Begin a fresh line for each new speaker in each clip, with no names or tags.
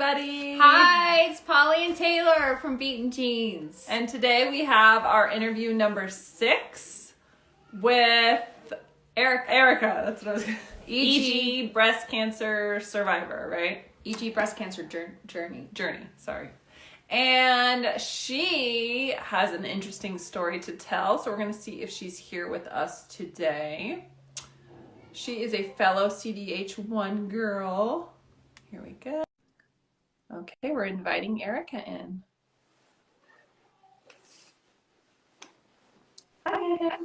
everybody.
Hi, it's Polly and Taylor from Beaten Jeans.
And today we have our interview number 6 with Erika. That's what I was going to EG breast cancer survivor, right?
EG breast cancer journey.
Sorry. And she has an interesting story to tell, so we're going to see if she's here with us today. She is a fellow CDH1 girl. Here we go. Okay, we're inviting Erika in. Hi.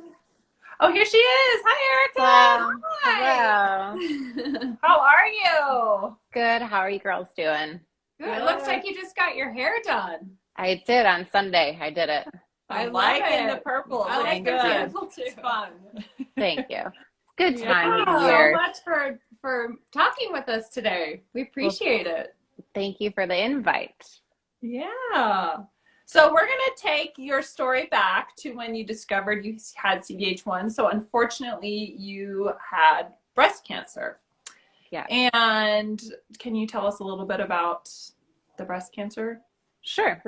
Oh, here she is. Hi, Erika.
Hi.
Hello.
How are you?
Good. How are you girls doing?
Good. It looks like you just got your hair done.
I did on Sunday. I did it.
I like the purple.
I like the purple too.
It's fun.
Thank you. Good time of
so
year.
much for talking with us today. We appreciate it.
Thank you for the invite.
Yeah. So we're going to take your story back to when you discovered you had CDH1. So unfortunately, you had breast cancer.
Yeah.
And can you tell us a little bit about the breast cancer?
Sure.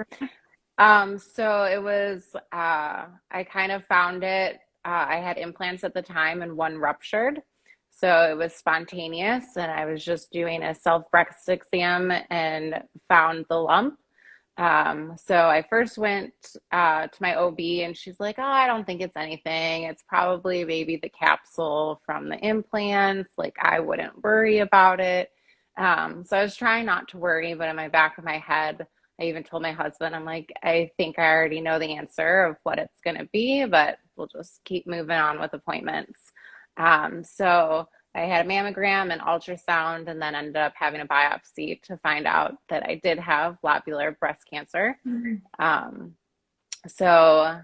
So it was, I kind of found it, I had implants at the time and one ruptured. So it was spontaneous and I was just doing a self-breast exam and found the lump. So I first went to my OB and she's like, oh, I don't think it's anything. It's probably maybe the capsule from the implants. Like I wouldn't worry about it. So I was trying not to worry, but in my back of my head, I even told my husband, I'm like, I think I already know the answer of what it's going to be, but we'll just keep moving on with appointments. So I had a mammogram and ultrasound and then ended up having a biopsy to find out that I did have lobular breast cancer. So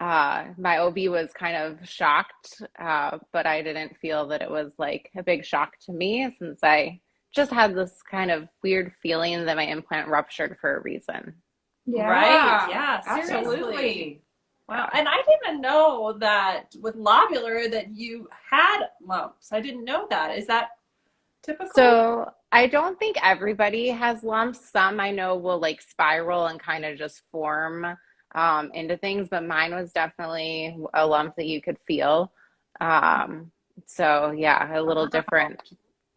my OB was kind of shocked, but I didn't feel that it was like a big shock to me since I just had this kind of weird feeling that my implant ruptured for a reason.
Yeah. Right. Yeah,
Absolutely.
Wow. And I didn't know that with lobular that you had lumps. I didn't know that. Is that typical?
So I don't think everybody has lumps. Some I know will like spiral and kind of just form into things, but mine was definitely a lump that you could feel. So yeah, a little different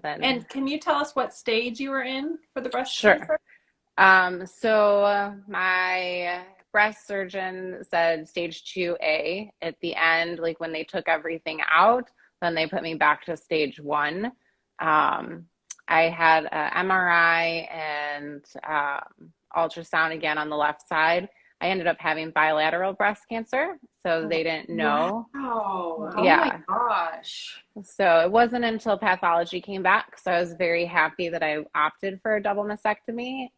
than.
And can you tell us what stage you were in for the breast
Sure.
cancer?
So my breast surgeon said stage 2A at the end, like when they took everything out, then they put me back to stage 1. I had a MRI and ultrasound again on the left side. I ended up having bilateral breast cancer, so they didn't know.
Wow.
Yeah.
Oh my gosh.
So it wasn't until pathology came back. So I was very happy that I opted for a double mastectomy.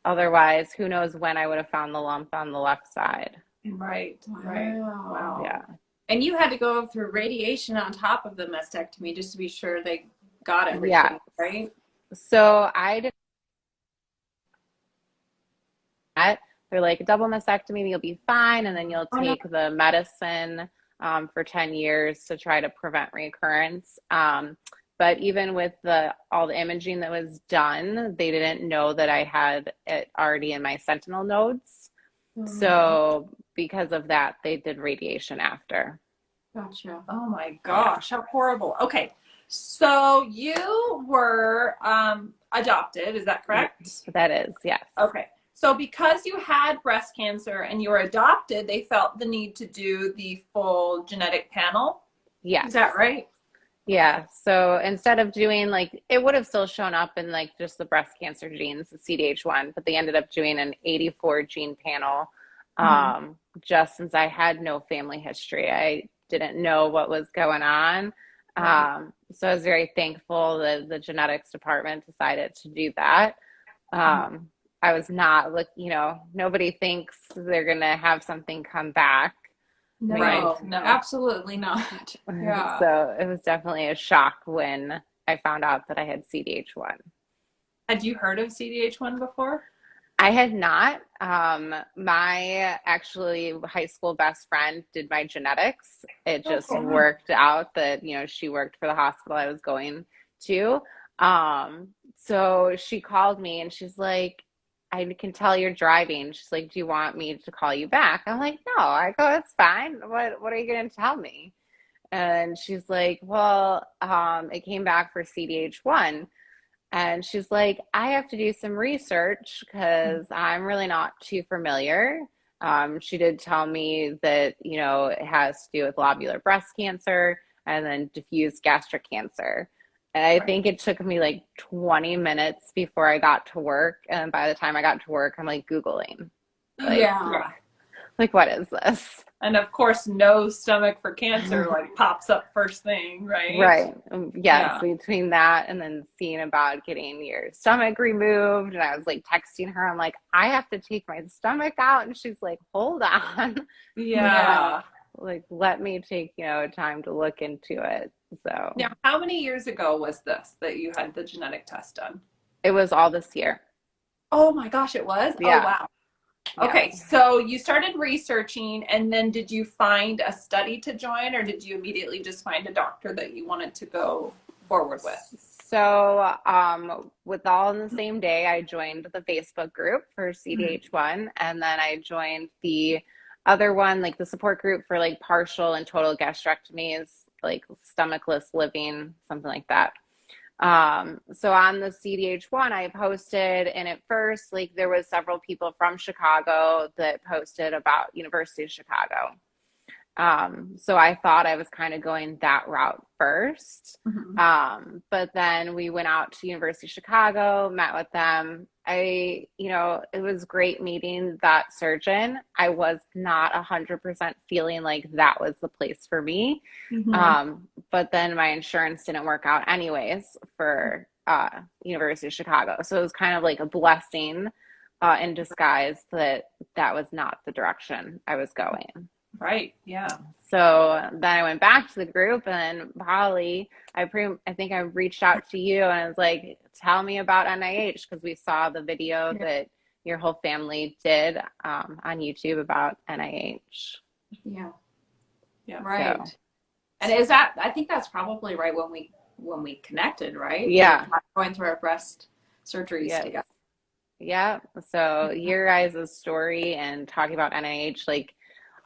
Otherwise, who knows when I would have found the lump on the left side.
Right. Wow.
Yeah.
And you had to go through radiation on top of the mastectomy just to be sure they got everything,
Yeah.
right?
So I did that. They're like, a double mastectomy, you'll be fine. And then you'll take the medicine for 10 years to try to prevent recurrence. But even with all the imaging that was done, they didn't know that I had it already in my sentinel nodes. So because of that, they did radiation after.
Gotcha.
Oh my gosh, how horrible. Okay, so you were adopted, is that correct?
That is, yes.
Okay, so because you had breast cancer and you were adopted, they felt the need to do the full genetic panel?
Yes.
Is that right?
Yeah, so instead of doing like, it would have still shown up in like just the breast cancer genes, the CDH1, but they ended up doing an 84 gene panel just since I had no family history. I didn't know what was going on. So I was very thankful that the genetics department decided to do that. I was not, nobody thinks they're going to have something come back.
No,
Right.
No, absolutely not. Yeah.
So it was definitely a shock when I found out that I had CDH1.
Had you heard of CDH1 before?
I had not. My actually high school best friend did my genetics. It just worked out that, she worked for the hospital I was going to. So she called me and she's like, I can tell you're driving. She's like, do you want me to call you back? I'm like, no. I go, it's fine. What are you going to tell me? And she's like, well, it came back for CDH1. And she's like, I have to do some research because I'm really not too familiar. She did tell me that, it has to do with lobular breast cancer and then diffuse gastric cancer. And I think it took me like 20 minutes before I got to work. And by the time I got to work, I'm like Googling, like, what is this?
And of course, no stomach for cancer like pops up first thing, right?
Right. Yes. Between that and then seeing about getting your stomach removed. And I was like texting her, I'm like, I have to take my stomach out. And she's like, hold on.
Yeah.
Like, let me take, time to look into it. So
Now, how many years ago was this that you had the genetic test done?
it was all this year.
Oh my gosh, it was?
Yeah.
Oh, wow. Okay, so you started researching, and then did you find a study to join, or did you immediately just find a doctor that you wanted to go forward with?
So, with all in the same day, I joined the Facebook group for CDH1, and then I joined the other one, like the support group for like partial and total gastrectomies, like stomaчлess living, something like that. So on the CDH1, I posted, and at first, like there was several people from Chicago that posted about University of Chicago. So I thought I was kind of going that route first. But then we went out to University of Chicago, met with them. It was great meeting that surgeon. I was not 100% feeling like that was the place for me. But then my insurance didn't work out anyways for University of Chicago. So it was kind of like a blessing in disguise that was not the direction I was going.
Right. Yeah.
So then I went back to the group, and Polly, I think I reached out to you and I was like, tell me about NIH, because we saw the video that your whole family did on YouTube about NIH.
Yeah.
Yeah.
Right.
So.
And I think that's probably right when we connected, right?
Yeah.
Going through our breast surgeries together.
Yeah. So your guys' story and talking about NIH, like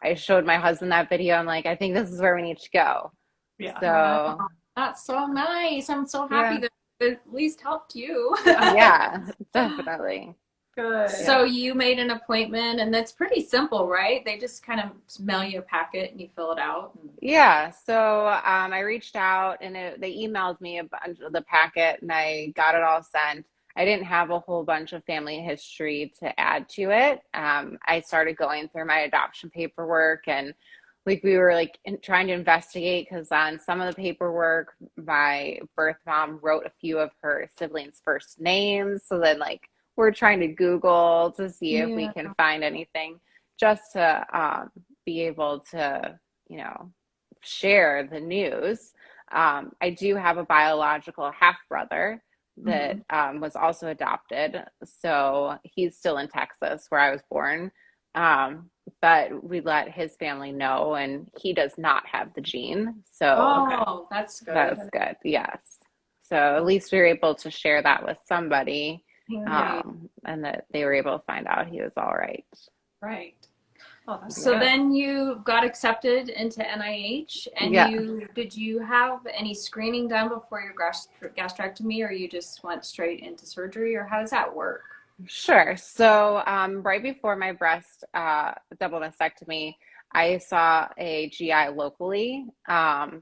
I showed my husband that video. I'm like, I think this is where we need to go.
Yeah.
So
that's so nice. I'm so happy that it at least helped you.
Yeah, definitely.
Good.
So you made an appointment, and that's pretty simple, right? They just kind of mail you a packet and you fill it out.
Yeah. So I reached out, and they emailed me a bunch of the packet, and I got it all sent. I didn't have a whole bunch of family history to add to it. I started going through my adoption paperwork, and like we were like trying to investigate, because on some of the paperwork, my birth mom wrote a few of her siblings' first names. So then like we're trying to Google to see if we can find anything, just to be able to, share the news. I do have a biological half brother that was also adopted. So he's still in Texas, where I was born. But we let his family know, and he does not have the gene. So
that's good.
That's good. Yes. So at least we were able to share that with somebody, and that they were able to find out he was all right.
Right. Oh, that's
so
good.
then you got accepted into NIH, and did you have any screening done before your gastrectomy, or you just went straight into surgery, or how does that work?
Sure. So right before my breast double mastectomy, I saw a GI locally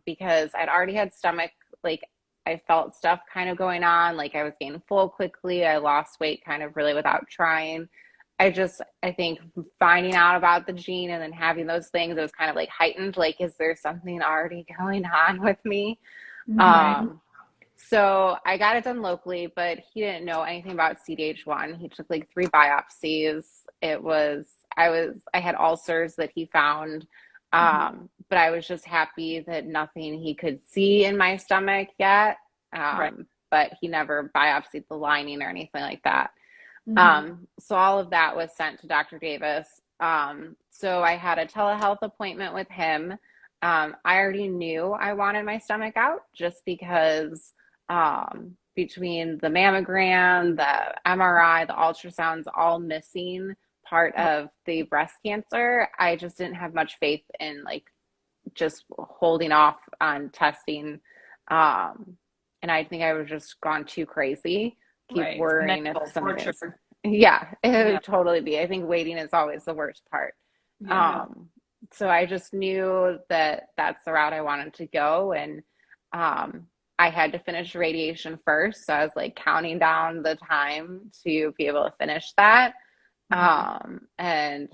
because I'd already had stomach, like I felt stuff kind of going on, like I was getting full quickly. I lost weight kind of really without trying. I think finding out about the gene and then having those things, it was kind of like heightened, like, is there something already going on with me? So I got it done locally, but he didn't know anything about CDH1. He took like 3 biopsies. I had ulcers that he found, but I was just happy that nothing he could see in my stomach yet. But he never biopsied the lining or anything like that. So all of that was sent to Dr. Davis. So I had a telehealth appointment with him. I already knew I wanted my stomach out just because between the mammogram, the MRI, the ultrasounds, all missing part of the breast cancer, I just didn't have much faith in like just holding off on testing. And I think I was just gone too crazy, keep
Right.
worrying if
Mental
something is,
torture.
yeah, it
Yeah.
would totally be. I think waiting is always the worst part.
Yeah.
So I just knew that that's the route I wanted to go. And I had to finish radiation first. So I was like counting down the time to be able to finish that. And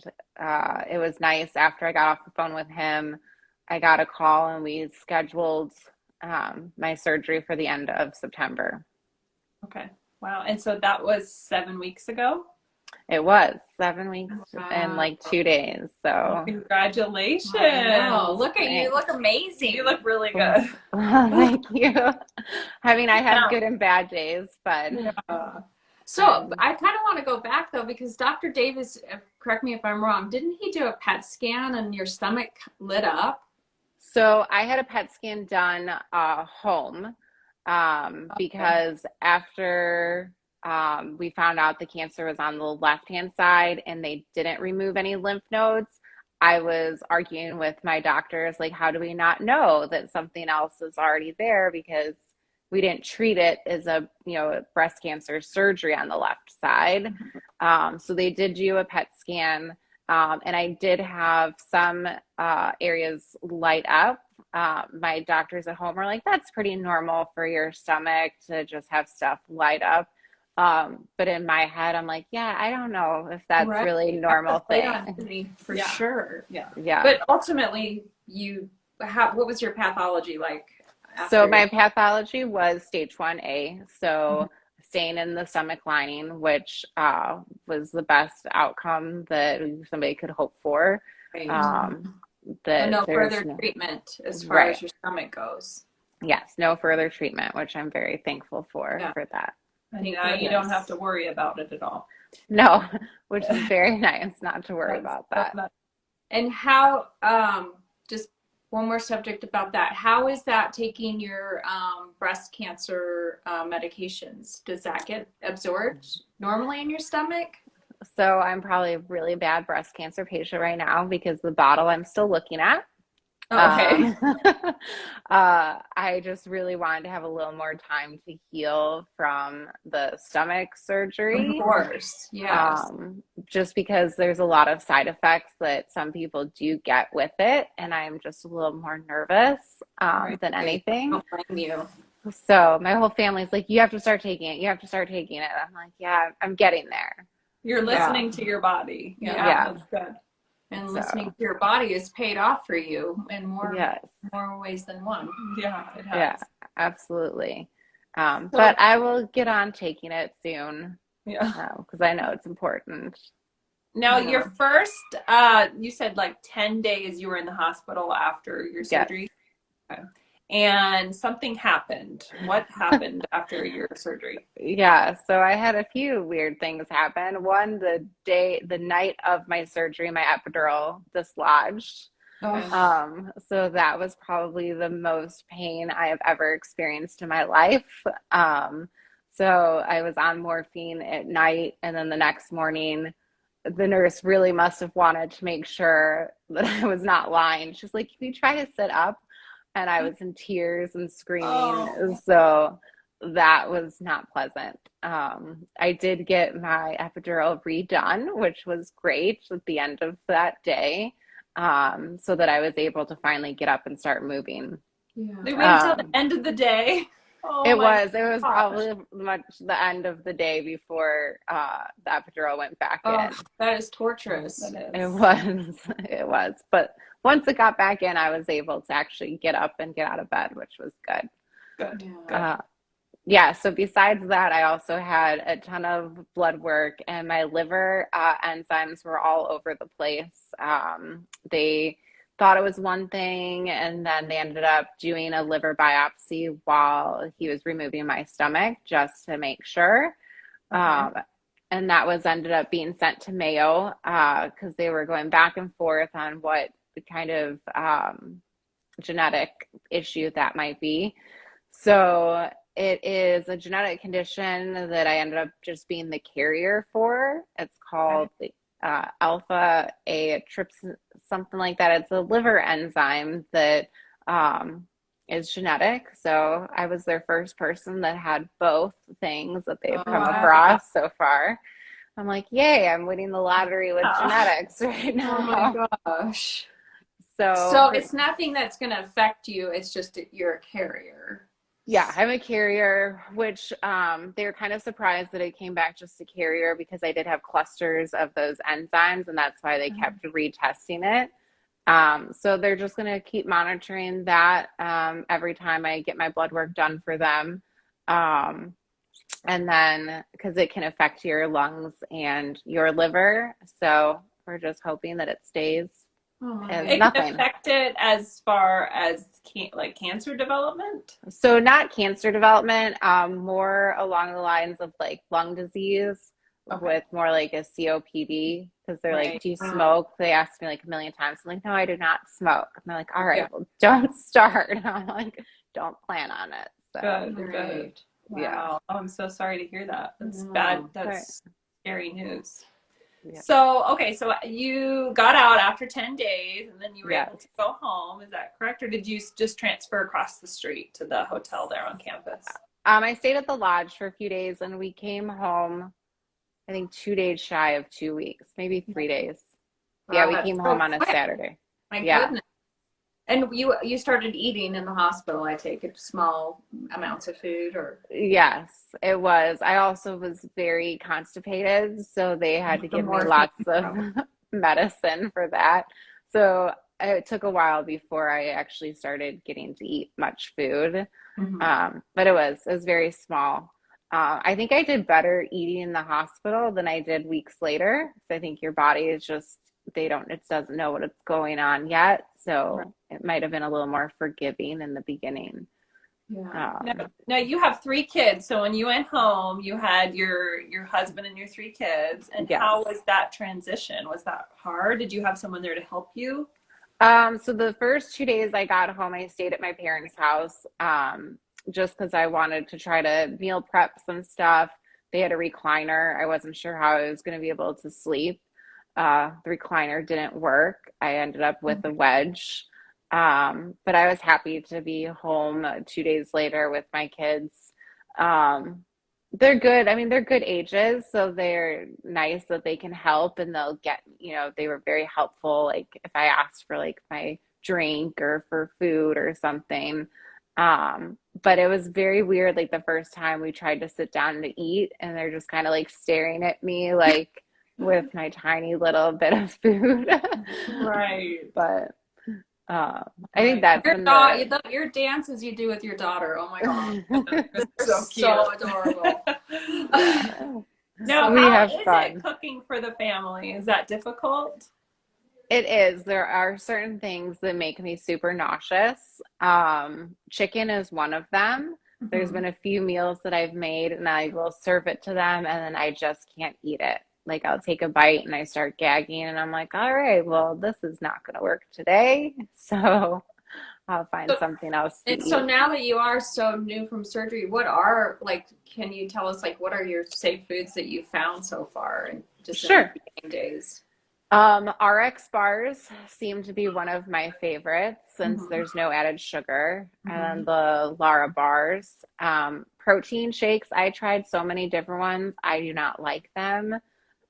it was nice after I got off the phone with him, I got a call and we scheduled my surgery for the end of September.
Okay. Wow. And so that was 7 weeks ago?
It was 7 weeks and
Wow.
like 2 days. So
Congratulations.
Wow, look at you. You
Thanks.
look amazing.
You look really good.
Thank you. I mean, I have
Now-
good and bad days, but
So I kind of want to go back though, because Dr. Davis, correct me if I'm wrong, didn't he do a PET scan and your stomach lit up?
so I had a PET scan done home because after we found out the cancer was on the left-hand side and they didn't remove any lymph nodes, I was arguing with my doctors, like, how do we not know that something else is already there? Because we didn't treat it as a, breast cancer surgery on the left side. So they did do a PET scan. And I did have some areas light up. My doctors at home were like, that's pretty normal for your stomach to just have stuff light up. But in my head, I'm like, yeah, I don't know if that's
Right.
really a normal thing.
For
Yeah.
sure.
Yeah.
Yeah.
But ultimately, what was your pathology like?
So my pathology was stage 1A. So staying in the stomach lining, which was the best outcome that somebody could hope for.
Right.
That
no
there's
further treatment as far
Right.
as your stomach goes.
Yes, no further treatment, which I'm very thankful for that.
And now you don't have to worry about it at all.
No, which is very nice not to worry about that.
And how, just one more subject about that. How is that taking your breast cancer medications? Does that get absorbed normally in your stomach?
So I'm probably a really bad breast cancer patient right now because the bottle I'm still looking at.
Okay.
I just really wanted to have a little more time to heal from the stomach surgery.
Of course, yes.
Just because there's a lot of side effects that some people do get with it, and I'm just a little more nervous than anything.
I don't blame you.
So my whole family's like, you have to start taking it. You have to start taking it. I'm like, yeah, I'm getting there.
You're listening to your body.
Yeah.
That's good.
And listening to your body has paid off for you in more ways than one.
Yeah, it has.
Yeah, absolutely. But I will get on taking it soon.
Yeah.
Because I know it's important.
Now, your first, you said like 10 days you were in the hospital after your surgery.
Yes.
Okay. And something happened. What happened after your surgery?
Yeah, so I had a few weird things happen. One, the night of my surgery, my epidural dislodged. So that was probably the most pain I have ever experienced in my life. So I was on morphine at night, and then the next morning, the nurse really must have wanted to make sure that I was not lying. She's like, can you try to sit up? And I was in tears and screaming. So that was not pleasant. I did get my epidural redone, which was great at the end of that day, so that I was able to finally get up and start moving.
Yeah. They waited until the end of the day.
It was probably much the end of the day before the epidural went back in.
That is torturous.
It was. But once it got back in, I was able to actually get up and get out of bed, which was good.
Good.
So besides that, I also had a ton of blood work, and my liver enzymes were all over the place. They thought it was one thing, and then they ended up doing a liver biopsy while he was removing my stomach just to make sure. And that ended up being sent to Mayo because they were going back and forth on what kind of genetic issue that might be. So it is a genetic condition that I ended up just being the carrier for. It's called the alpha A trypsin, something like that. It's a liver enzyme that is genetic. So I was their first person that had both things that they've
Oh,
come
wow.
across so far. I'm like, yay, I'm winning the lottery with genetics right
Oh my
now.
gosh.
So,
So it's nothing that's going to affect you. It's just that you're a carrier.
yeah, I'm a carrier, which they were kind of surprised that it came back just a carrier because I did have clusters of those enzymes, and that's why they kept retesting it. So they're just going to keep monitoring that every time I get my blood work done for them. And then because it can affect your lungs and your liver. So we're just hoping that it stays as
It can
nothing.
affect it as far as like cancer development.
So not cancer development, more along the lines of like lung disease
Okay.
with more like a COPD because they're like,
Right.
do you smoke? They asked me like a million times. I'm like, no, I do not smoke. And they're like, all right,
Yeah.
well, don't start. And I'm like, don't plan on it. So
Good.
Right.
yeah.
Wow. Oh, I'm so sorry to hear that. That's
No.
bad.
Right.
That's scary news.
Yeah.
So, okay, so you got out after 10 days and then you were
Yes.
able to go home. Is that correct? Or did you just transfer across the street to the hotel there on campus?
I stayed at the lodge for a few days and we came home, I think 2 days shy of 2 weeks, maybe 3 days. Yeah,
Wow,
we
that's
came
so
home on a
quick.
Saturday.
My
Yeah.
goodness. And you started eating in the hospital, I take it, small amounts of food or
Yes, it was. I also was very constipated, so they had to
the
give me
morphine.
lots of medicine for that. So it took a while before I actually started getting to eat much food. But it was very small. I think I did better eating in the hospital than I did weeks later. So I think your body is just it doesn't know what it's going on yet.
Right.
So it might have been a little more forgiving in the beginning.
Yeah.
Now you have 3 kids. So when you went home, you had your husband and your 3 kids. And
Yes.
how was that transition? Was that hard? Did you have someone there to help you?
So the first 2 days I got home, I stayed at my parents' house, just because I wanted to try to meal prep some stuff. They had a recliner. I wasn't sure how I was going to be able to sleep. The recliner didn't work. I ended up with a wedge. But I was happy to be home 2 days later with my kids. They're good. I mean, they're good ages, so they're nice that they can help and they'll get, they were very helpful. Like if I asked for like my drink or for food or something. But it was very weird. Like the first time we tried to sit down to eat and they're just kind of like staring at me like with my tiny little bit of food.
Right.
But I think that's
Your dances you do with your daughter. Oh my God.
So cute.
So adorable.
yeah.
Now,
We
how
have
is
fun.
it cooking for the family? Is that difficult?
It is. There are certain things that make me super nauseous. Chicken is one of them. There's been a few meals that I've made and I will serve it to them and then I just can't eat it. Like I'll take a bite and I start gagging and I'm like, all right, well, this is not going to work today. So I'll find something else to
And
eat.
so now that you are so new from surgery, can you tell us what are your safe foods that you found so far and just in
Sure.
the beginning days?
RX bars seem to be one of my favorites since there's no added sugar. And the Lara bars. Protein shakes, I tried so many different ones. I do not like them.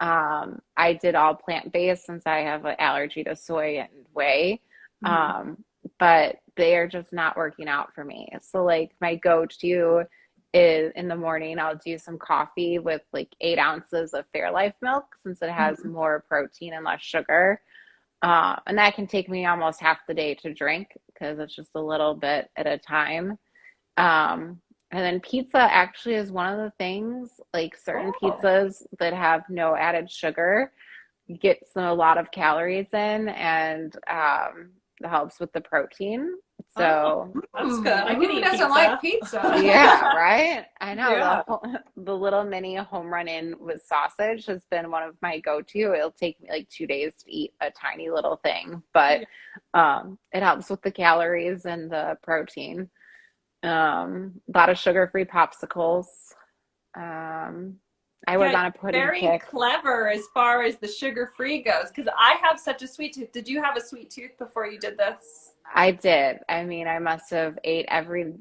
I did all plant-based since I have an allergy to soy and whey. But they are just not working out for me. So like my go-to is in the morning, I'll do some coffee with like 8 ounces of Fairlife milk since it has more protein and less sugar. And that can take me almost half the day to drink because it's just a little bit at a time. And then pizza actually is one of the things, like certain pizzas that have no added sugar gets a lot of calories in and it helps with the protein. So
that's good. I
Who
can eat
doesn't
pizza.
like pizza?
yeah, right? I know
Yeah.
the little mini home run in with sausage has been one of my go-to. It'll take me like 2 days to eat a tiny little thing, but it helps with the calories and the protein. A lot of sugar-free popsicles. I was
Yeah,
on a pudding
very
kick.
clever as far as the sugar-free goes, because I have such a sweet tooth. Did you have a sweet tooth before you did this?
I did. I mean, I must have ate every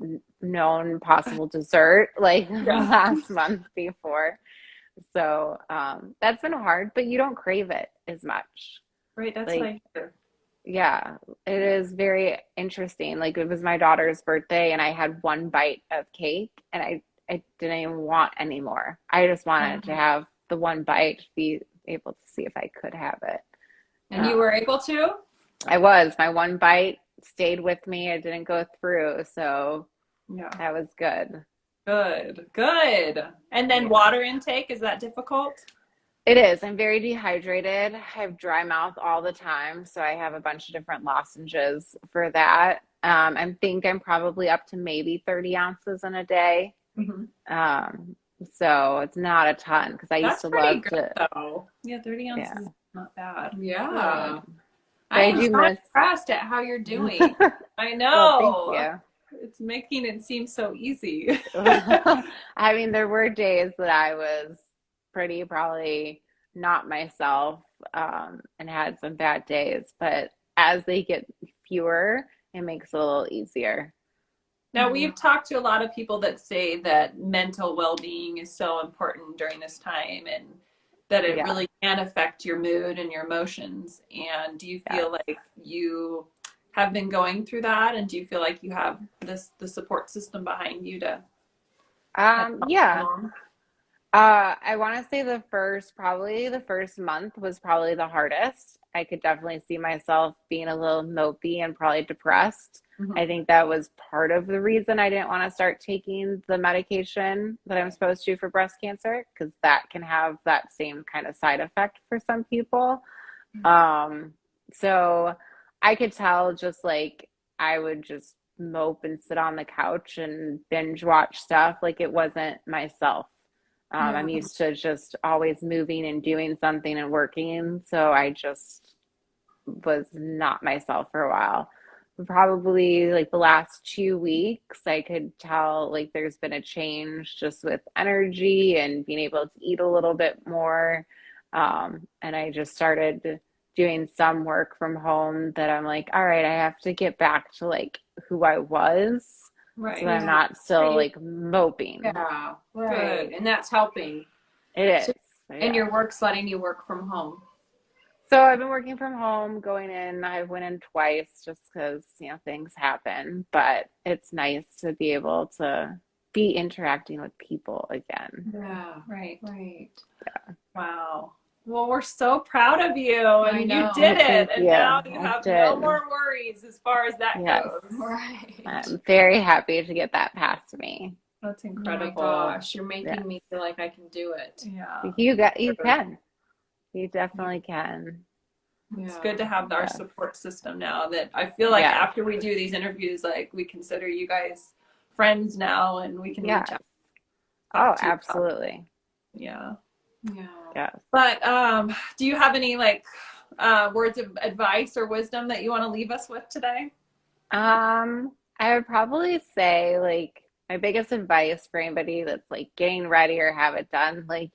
known possible dessert like the
Yeah.
last month before. So that's been hard, but you don't crave it as much.
Right, that's what
Like,
I hear.
yeah, it is very interesting. Like it was my daughter's birthday and I had one bite of cake and I didn't even want any more. I just wanted to have the one bite, be able to see if I could have it.
And you were able to?
My one bite stayed with me. It didn't go through, so
Yeah.
that was good.
Good, good. And then
Yeah.
water intake, is that difficult?
It is. I'm very dehydrated. I have dry mouth all the time, so I have a bunch of different lozenges for that. I think I'm probably up to maybe 30 ounces in a day.
Mm-hmm.
So it's not a ton because I used
That's
to
pretty
love
good
to,
though. Yeah, 30 ounces
yeah.
is not bad.
Yeah.
Good.
But
I
I
am
do
so
miss.
impressed at how you're doing.
I
Well, thank
know.
you.
It's making it seem so easy.
I mean, there were days that I was pretty probably not myself, and had some bad days, but as they get fewer, it makes it a little easier.
Now, we've talked to a lot of people that say that mental well-being is so important during this time and that it
Yeah,
really can affect your mood and your emotions. And do you
yeah.
feel like you have been going through that? And do you feel like you have the support system behind you to kind of help you
Yeah.
along?
I want to say probably the first month was probably the hardest. I could definitely see myself being a little mopey and probably depressed. I
Mhm.
think that was part of the reason I didn't want to start taking the medication that I'm supposed to for breast cancer, because that can have that same kind of side effect for some people. Um, so I could tell just like I would just mope and sit on the couch and binge watch stuff like it wasn't myself.
Yeah.
I'm used to just always moving and doing something and working. So I just was not myself for a while. Probably like the last 2 weeks, I could tell like there's been a change just with energy and being able to eat a little bit more. And I just started doing some work from home that I'm like, all right, I have to get back to like who I was so
Right.
that I'm
Yeah.
not still like moping.
Yeah. Right.
Good.
And that's helping.
It
So,
is.
and
Yeah.
your work's letting you work from home.
So I've been working from home, going in. I went in twice just because, things happen, but it's nice to be able to be interacting with people again.
Yeah.
Right.
Right.
Wow. Well, we're so proud of you,
I
and you
know.
did
Well,
it,
thank
and
you.
now you
I
have no
did.
more worries as far as that
Yes.
goes.
Right.
I'm very happy to get that past me.
That's
Oh my
incredible.
gosh, you're
Yeah.
making me feel like I can do it.
Yeah.
You can. You definitely can.
It's
Yeah.
good to have our
Yes.
support system now that I feel like
Yes.
after we do these interviews, like we consider you guys friends now and we can reach
Yes.
out,
Oh,
talk to you about it.
absolutely.
Yeah.
Yeah.
Yes.
But do you have any like words of advice or wisdom that you want to leave us with today?
I would probably say like my biggest advice for anybody that's like getting ready or have it done, like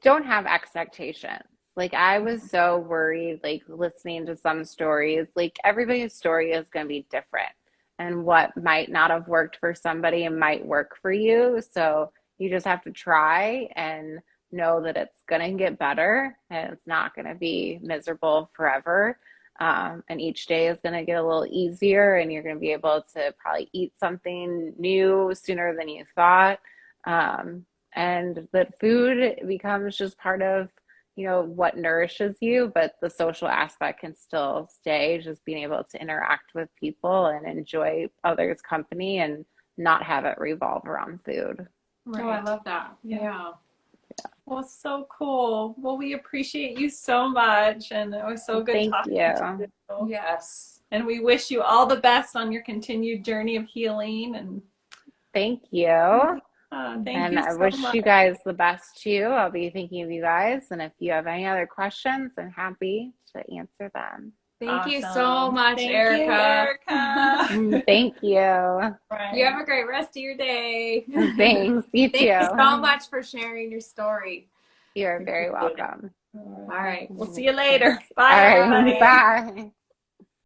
don't have expectations. Like I was so worried, like listening to some stories, like everybody's story is going to be different. And what might not have worked for somebody and might work for you. So you just have to try and know that it's going to get better and it's not going to be miserable forever. And each day is going to get a little easier and you're going to be able to probably eat something new sooner than you thought. And that food becomes just part of what nourishes you, but the social aspect can still stay, just being able to interact with people and enjoy others' company and not have it revolve around food.
Oh, I love that.
Yeah.
Yeah.
Well, so cool. Well, we appreciate you so much, and it was so good
Thank
talking
you.
to you.
Yes.
And we wish you all the best on your continued journey of healing. And
Thank you.
thank
And
you
I
so
wish
much.
you guys the best too. I'll be thinking of you guys. And if you have any other questions, I'm happy to answer them.
Thank you so
Awesome.
much,
Thank
Erica.
you, Erica.
Thank you.
Right.
You have a great rest of your day.
Thanks. You
Thank you
too.
so much for sharing your story.
You're very welcome.
All right.
We'll see you later.
Thanks.
Bye,
All right.
everybody.
Bye.